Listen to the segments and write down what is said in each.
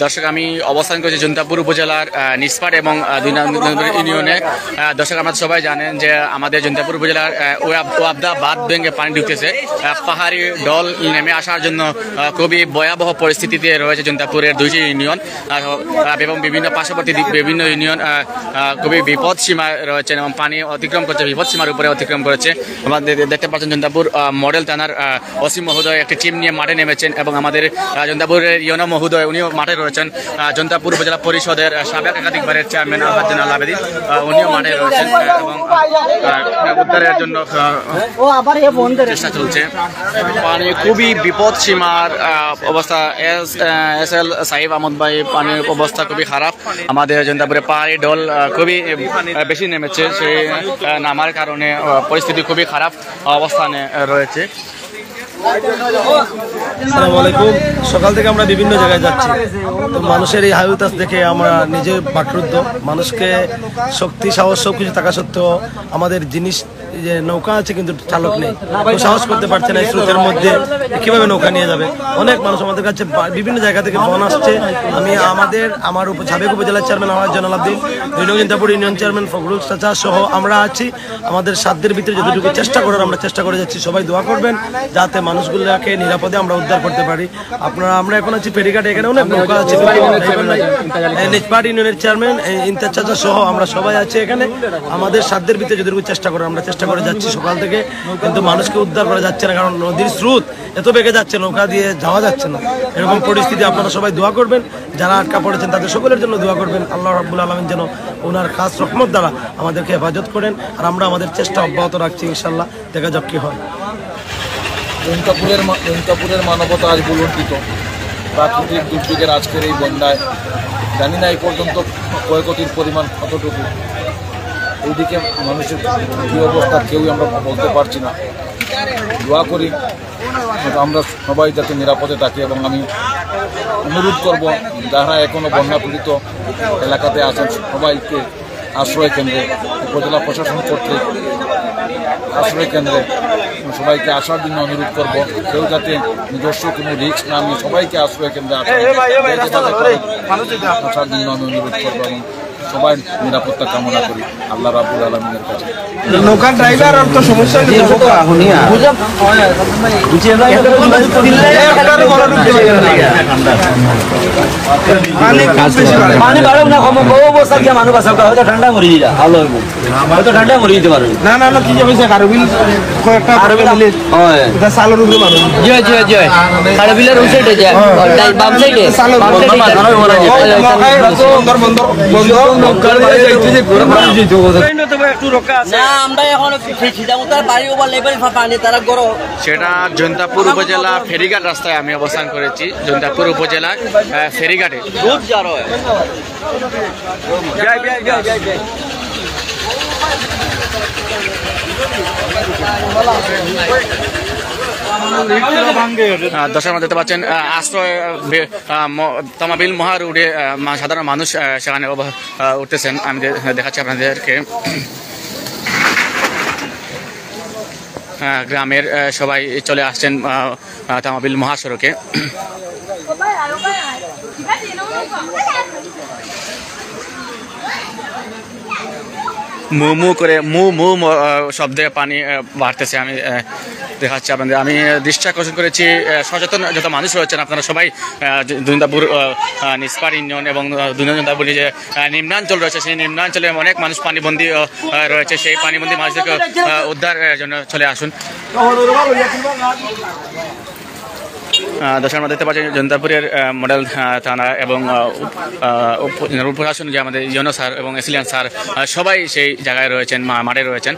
দর্শক আমি অবস্থান করছি জৈন্তাপুর উপজেলার নিসপাট এবং ২ নম্বর ইউনিয়নে। দর্শক আমরা সবাই জানেন যে আমাদের জৈন্তাপুর উপজেলার ওয়াবদা বাঁধ ভেঙে পানি ঢুকতেছে। পাহাড়ি ঢল নেমে আসার জন্য খুবই ভয়াবহ পরিস্থিতিতে রয়েছে জৈন্তাপুরের ২টি ইউনিয়ন এবং বিভিন্ন পার্শ্ববর্তী বিভিন্ন ইউনিয়ন খুবই বিপদ সীমায় রয়েছেন এবং পানি অতিক্রম করছে, বিপদ সীমার উপরে অতিক্রম করেছে। আমাদের দেখতে পাচ্ছেন জৈন্তাপুর মডেল থানার ওসি মহোদয় একটি টিম নিয়ে মাঠে নেমেছেন এবং আমাদের জৈন্তাপুরের ইউনো মহোদয় উনিও মাঠে রয়েছেন। জৈন্তাপুর উপজেলা পরিষদের সাবেক একাধিকবারের চেয়ারম্যান আলহাজ আবেদিন উনিও মাঠে রয়েছেন এবং উদ্ধারের জন্য চেষ্টা চলছে। পানি খুবই বিপদ সীমার অবস্থা। এস এল সাহিব আহমদ ভাই, পানির অবস্থা খুবই খারাপ। আমাদের জৈন্তাপুরে পাহাড়ি ঢল খুবই বেশি নেমেছে, সেই নামার কারণে পরিস্থিতি খুবই খারাপ অবস্থানে রয়েছে। আসসালামু আলাইকুম। সকাল থেকে আমরা বিভিন্ন জায়গায় যাচ্ছি, তো মানুষের এই হাইউতাস দেখে আমরা নিজে বাকরুদ্ধ। মানুষকে শক্তি সাহস সব কিছু থাকা সত্ত্বেও আমাদের জিনিস যে নৌকা আছে কিন্তু চালক নেই, সাহস করতে পারছে না। এই স্রোতের মধ্যে কিভাবে নৌকা নিয়ে যাবে? অনেক মানুষ আমাদের কাছে বিভিন্ন জায়গা থেকে ফোন আসছে। আমি আমার সাবেক উপজেলার চেয়ারম্যান আলহাজ আবেদিন, জৈন্তাপুর ইউনিয়ন চেয়ারম্যান ফখরুল চাচা সহ আমরা আছি। আমাদের সাধ্যের ভিতরে যতটুকু চেষ্টা করার আমরা চেষ্টা করে যাচ্ছি। সবাই দোয়া করবেন যাতে মানুষগুলোকে নিরাপদে আমরা উদ্ধার করতে পারি। আমরা এখন আছি ফেরিঘাটে, এখানে অনেক নৌকা আছে। নিসপাট ইউনিয়নের চেয়ারম্যান ইমতাজ চাচা সহ আমরা সবাই আছি এখানে। আমাদের সাধ্যের ভিতরে যতটুকু চেষ্টা করার আমরা চেষ্টা করে যাচ্ছি সকাল থেকে, কিন্তু মানুষকে উদ্ধার করা যাচ্ছে না, কারণ নদীর স্রোত এত বেগে যাচ্ছে, নৌকা দিয়ে যাওয়া যাচ্ছে না। এরকম পরিস্থিতি আপনারা সবাই দোয়া করবেন, যারা আটকা পড়েছেন তাদের সকলের জন্য দোয়া করবেন। আল্লাহ রাব্বুল আলামিন যেন ওনার খাস রহমত দ্বারা আমাদেরকে হেফাজত করেন, আর আমরা আমাদের চেষ্টা অব্যাহত রাখছি। ইনশাল্লাহ দেখা যাক কি হয়। জৈন্তাপুরের মানবতা আজ বুলন্ডিত। প্রাকৃতিক দুর্যোগের আজকের এই বন্যায় জানি না এই পর্যন্ত ক্ষয়ক্ষতির পরিমাণ কতটুকু। এইদিকে মানুষের কী অবস্থা কেউই আমরা বলতে পারছি না। দোয়া করি আমরা সবাই যাতে নিরাপদে থাকি, এবং আমি অনুরোধ করব যারা এখনও বন্যা পীড়িত এলাকাতে আছেন সবাইকে আশ্রয় কেন্দ্রে, উপজেলা প্রশাসন কর্তৃক আশ্রয় কেন্দ্রে সবাইকে আসার জন্য অনুরোধ করব। কেউ যাতে নিজস্ব কোনো রিস্ক না নিয়ে সবাইকে আশ্রয় কেন্দ্রে আসার জন্য আমি অনুরোধ করবো এবং সবাই নিরাপত্তা কামনা করি আল্লাহ রাব্বুল আলামিনের কাছে। নৌকার ড্রাইভার আর তো সমস্যা নেই, পানি বাড়ক না কম বহু অবস্থা গিয়ে মানুষ আছে হয়তো ঠান্ডা মরি যা ভালো হইব, হয়তো ঠান্ডা মরি যেতে পারবে না না না কি যাবে কারবিল কয়েকটা কারবিল হয় এটা সালের উপরে মানুষ জয় জয় জয় কারবিলের ওই সাইডে যায় বাম সাইডে বাম সাইডে সেটা জৈন্তাপুর উপজেলা ফেরিঘাট রাস্তায় আমি অবস্থান করেছি। জৈন্তাপুর উপজেলা ফেরিঘাটে দর্শক দেখতে পাচ্ছেন আশ্রয় তামাবিল মহা রোডে সাধারণ মানুষ সেখানে উঠতেছেন। আমি দেখাচ্ছি আপনাদেরকে। গ্রামের সবাই চলে আসছেন তামাবিল মহাসড়কে। মু করে মু শব্দে পানি বাড়তেছে। আমি দেখাচ্ছি আপনাদের। আমি দৃষ্টি আকর্ষণ করেছি সচেতন যত মানুষ রয়েছেন আপনারা সবাই জৈন্তাপুর নিসপাট ইউনিয়ন এবং জৈন্তাপুর যে নিম্নাঞ্চল রয়েছে সেই নিম্নাঞ্চলে অনেক মানুষ পানিবন্দী রয়েছে। সেই পানিবন্দী মানুষদেরকে উদ্ধারের জন্য চলে আসুন। দর্শক আমরা দেখতে পাচ্ছি জৈন্তাপুরের মডেল থানা এবং উপপ্রশাসন যে আমাদের ইউনো স্যার এবং এসিলিয়ান স্যার সবাই সেই জায়গায় রয়েছেন, মাঠে রয়েছেন।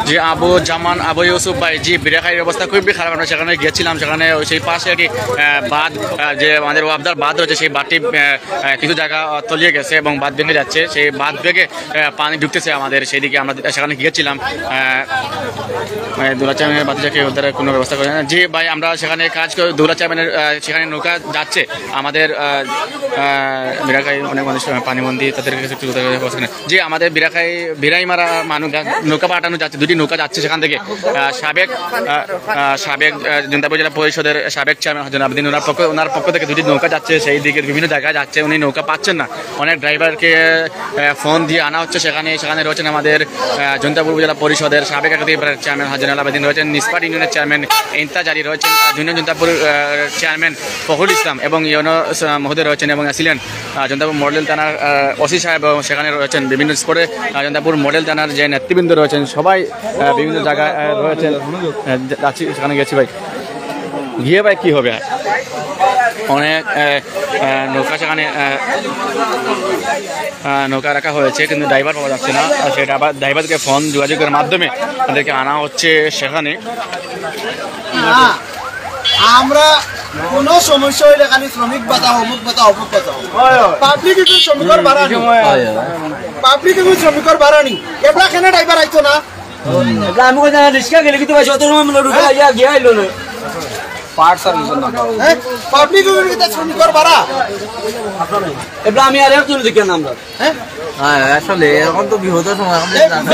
জি আবু জামান আবু ইউসুফ ভাই, জি বিরাখাইয়ের অবস্থা খুবই খারাপ। আমরা সেখানে গেছিলাম, সেখানে সেই পাশে একটি বাঁধ যে আমাদের ওয়াবদার বাঁধ রয়েছে, সেই বাঁধটি কিছু জায়গা তলিয়ে গেছে এবং বাঁধ ভেঙে যাচ্ছে। সেই বাঁধ ভেঙে পানি ঢুকতেছে আমাদের সেই দিকে। আমরা সেখানে গিয়েছিলাম। দুলা চেয়ারম্যানের বাতিজাকে উদ্ধারের কোনো ব্যবস্থা করে না। জি ভাই আমরা সেখানে কাজ করি। দুলা চেয়ারম্যানের সেখানে নৌকা যাচ্ছে আমাদের বিরাখাই অনেক মানুষ পানিবন্দী, তাদেরকে জি আমাদের বিরাখাই বিরাইমারা মানুষ নৌকা পাঠানো যাচ্ছে। দুটি নৌকা যাচ্ছে সেখান থেকে সাবেক জনতাপুর জেলা পরিষদের সাবেক চেয়ারম্যান হাসান আবেদিন ওনার পক্ষ থেকে দুটি নৌকা যাচ্ছে, সেই দিকে বিভিন্ন জায়গায় যাচ্ছে, উনি নৌকা পাচ্ছেন না, অনেক ড্রাইভারকে ফোন দিয়ে আনা হচ্ছে। সেখানে রয়েছেন আমাদের জনতাপুর জেলা পরিষদের সাবেক একাধিক চেয়ারম্যান হাসান আবেদিন, রয়েছেন নিসপাট ইউনিয়নের চেয়ারম্যান ইন্তাজারি, রয়েছেন ইউনিয়ন জনতাপুর চেয়ারম্যান ফখরুল ইসলাম এবং ইউনো মহোদয় রয়েছেন, এবং আসিলেন জনতাপুর মডেল থানার ওসি সাহেব, এবং সেখানে রয়েছেন বিভিন্ন স্পটে জনতাপুর মডেল থানার যে নেতৃবৃন্দ রয়েছেন, সবাই বিভিন্ন জায়গায় রয়েছেন। যাচ্ছি, সেখানে গেছি ভাই, গিয়ে ভাই কী হবে, অনেক নৌকা সেখানে নৌকা রাখা হয়েছে, কিন্তু ড্রাইভার পাওয়া যাচ্ছে না। সেটা আবার ড্রাইভারকে ফোন যোগাযোগের মাধ্যমে তাদেরকে আনা হচ্ছে সেখানে। আমরা কোনো সমস্যা হইলে খালি শ্রমিক বাধা অমুক বাধা অমুক বাধা পাবলিক একটু শ্রমিকর ভাড়া নি, পাবলিক একটু শ্রমিকর ভাড়া নি, এবলা কেন ড্রাইভার আইতো না? আমি কই জানা রিস্কা গেলে কিন্তু ভাই যত সময় মনে রুকে আইয়া গিয়া আইলো না পার্ট সার্ভিস না, হ্যাঁ পাবলিক একটু শ্রমিকর ভাড়া এবলা আমি আর একজন দেখি না আমরা। হ্যাঁ আসলে এখন তো বিপদের সময়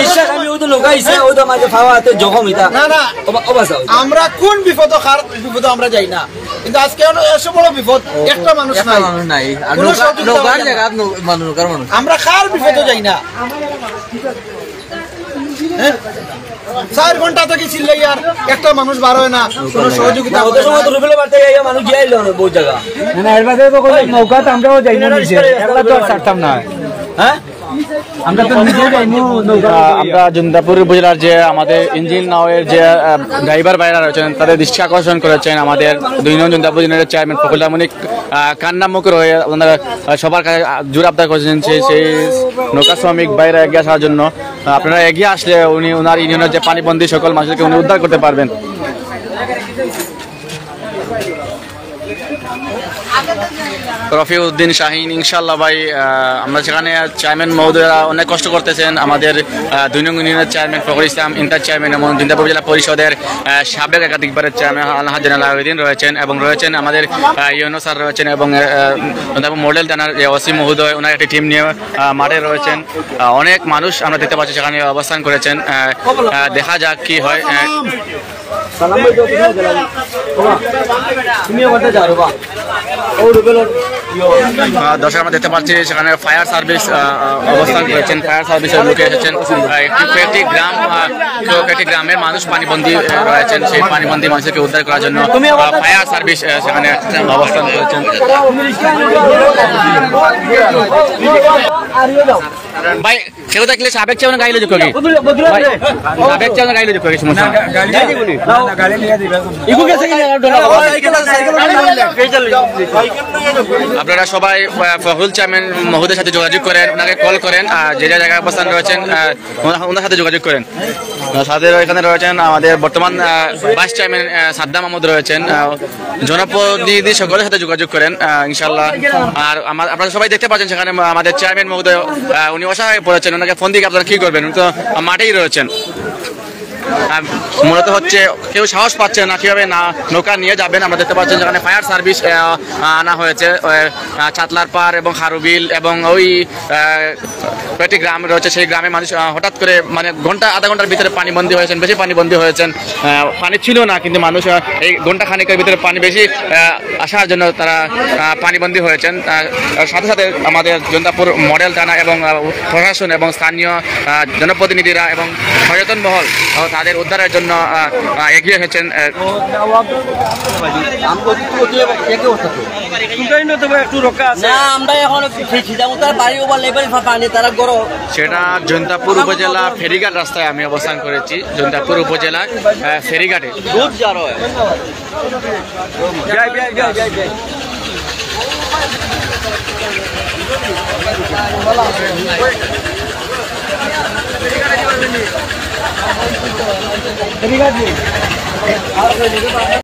বিশ্বাস আমি ওই তো লোকাইছে ওই তো মাঝে ফাওয়াতে জখম ইতা না না অবস্থা আমরা কোন বিপদ খার বিপদ আমরা যাই না, কিন্তু আজকে এসব বড় বিপদ একটা মানুষ নাই, নাই আর কোনো সহযোগিতা নৌকার হয় না। জায়গা নৌকার মানুষ আমরা খার বিপদও যাই না। হ্যাঁ 4 ঘন্টা থেকে চিল্লাই আর একটা মানুষ বার হয় না, কোনো সহযোগিতা ওদের সময় তো রুবেলে বাড়তে আইয়া মানুষ গিয়া আইলো না বহু জায়গা না এর বাদে তো কোনো নৌকা তো আমরাও যাই না নিচে, একলা তো আর ছাড়তাম না। হ্যাঁ আমরা তো নিজে যাই নৌকা। আমরা জনতাপুর উপজেলার যে আমাদের ইঞ্জিন নাওয়ের যে ড্রাইভার ভাইরা রয়েছেন তাদের দৃষ্টি আকর্ষণ করেছেন আমাদের 2 নং জনতাপুর ইউনিয়নের চেয়ারম্যান ফখরুল আমনিক কান্নামুখর হয়ে আপনারা সবার কাছে জোর আবদার করেছেন সেই নৌকা শ্রমিক ভাইরা এগিয়ে আসার জন্য। আপনারা এগিয়ে আসলে উনি ওনার ইউনিয়নের যে পানিবন্দী সকল মানুষকে উনি উদ্ধার করতে পারবেন। রফিউদ্দিন শাহিন ইনশাল্লাহ ভাই, আমরা সেখানে চেয়ারম্যান মহোদয়রা অনেক কষ্ট করতেছেন। আমাদের 2 নং ইউনিয়নের chairman Fakhrul Islam inter chairman এবং জনতাপুর জেলা পরিষদের সাবেক একাধিকবারের চেয়ারম্যান হাসান আবেদিন রয়েছেন, এবং রয়েছেন আমাদের ইউনো স্যার রয়েছেন, এবং জনতাপুর মডেল থানার যে ওসি মহোদয় ওনার একটি টিম নিয়ে মাঠে রয়েছেন। অনেক মানুষ আমরা দেখতে পাচ্ছি সেখানে অবস্থান করেছেন। দেখা যাক কি হয়। সালাম ভাই তো তুমিও করতে যাও বা ও রুবেল দর্শক আমরা দেখতে পাচ্ছি সেখানে ফায়ার সার্ভিস অবস্থান করেছেন, ফায়ার সার্ভিসের লোকে এসেছেন। কয়েকটি গ্রামের মানুষ পানিবন্দী রয়েছেন, সেই পানিবন্দী মানুষকে উদ্ধার করার জন্য ফায়ার সার্ভিস সেখানে অবস্থান করেছেন। ভাই কেউ দেখলে সাবেক চেয়ারম্যান গাইলে যোগ করি, সাবেক চেয়ারম্যান গাইলে যোগ করি সমস্যা আপনারা সবাই ফখরুল চেয়ারম্যান মহোদয়ের সাথে যোগাযোগ করেন, ওনাকে কল করেন, যে জায়গায় অবস্থান রয়েছেন ওনার সাথে যোগাযোগ করেন। সাথে এখানে রয়েছেন আমাদের বর্তমান ভাইস চেয়ারম্যান সাদ্দাম মাহমুদ রয়েছেন, জনপ্রতিনিধি সকলের সাথে যোগাযোগ করেন ইনশাল্লাহ। আর আপনারা সবাই দেখতে পাচ্ছেন সেখানে আমাদের চেয়ারম্যান মহোদয় উনি অসহায় পড়েছেন, ওনাকে ফোন দিয়ে আপনারা কি করবেন, উনি তো মাঠেই রয়েছেন। মূলত হচ্ছে কেউ সাহস পাচ্ছে না কিভাবে না নৌকা নিয়ে যাবেন। আমরা দেখতে পাচ্ছেন যেখানে ফায়ার সার্ভিস আনা হয়েছে, চাতলার পার এবং খারুবিল এবং ওই কয়েকটি গ্রাম রয়েছে, সেই গ্রামে মানুষ হঠাৎ করে মানে আধা ঘন্টার ভিতরে পানিবন্দী হয়েছেন, বেশি পানিবন্দী হয়েছেন। পানি ছিল না, কিন্তু মানুষ এই ঘন্টা খানিকের ভিতরে পানি বেশি আসার জন্য তারা পানিবন্দী হয়েছেন। সাথে সাথে আমাদের জনতাপুর মডেল থানা এবং প্রশাসন এবং স্থানীয় জনপ্রতিনিধিরা এবং সচেতন মহল তাদের উদ্ধারের জন্য এগিয়ে এসেছেন। সেটা জনতাপুর উপজেলা ফেরিঘাট রাস্তায় আমি অবস্থান করেছি, জনতাপুর উপজেলার ফেরিঘাটে। ঠিক আছে।